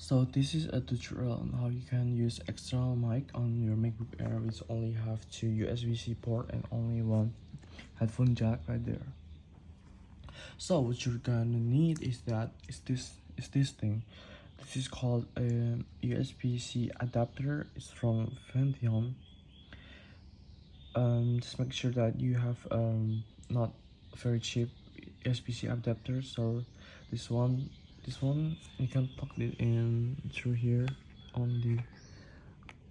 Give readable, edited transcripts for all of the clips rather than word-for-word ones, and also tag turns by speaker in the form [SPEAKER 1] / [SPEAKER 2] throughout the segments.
[SPEAKER 1] So this is a tutorial on how you can use external mic on your MacBook Air, which only have two USB-C port and only one headphone jack right there. So what you're gonna need is this thing. This is called a USB-C adapter. It's from Fention. Just make sure that you have not very cheap USB-C adapter. So this one you can plug it in through here on the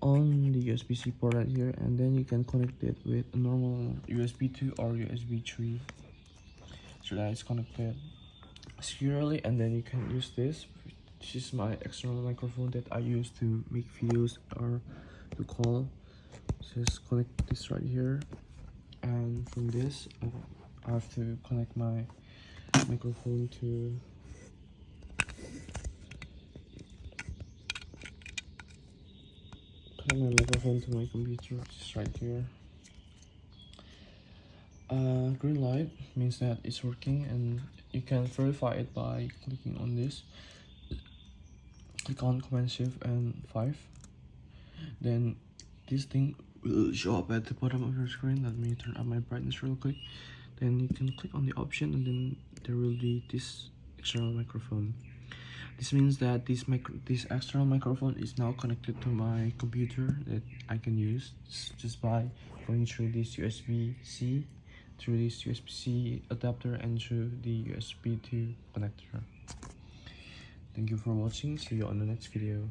[SPEAKER 1] USB-C port right here, and then you can connect it with a normal USB 2 or USB 3 so that it's connected securely. And then you can use this, which is my external microphone that I use to make videos or to call. Just connect this right here, and from this I have to connect my microphone to my computer, which is right here. Green light means that it's working, and you can verify it by clicking on this. Click on Command Shift and 5. Then this thing will show up at the bottom of your screen. Let me turn up my brightness real quick. Then you can click on the option, and then there will be this external microphone. This means that this external microphone is now connected to my computer that I can use just by going through this USB-C, through this USB-C adapter, and through the USB 2 connector. Thank you for watching. See you on the next video.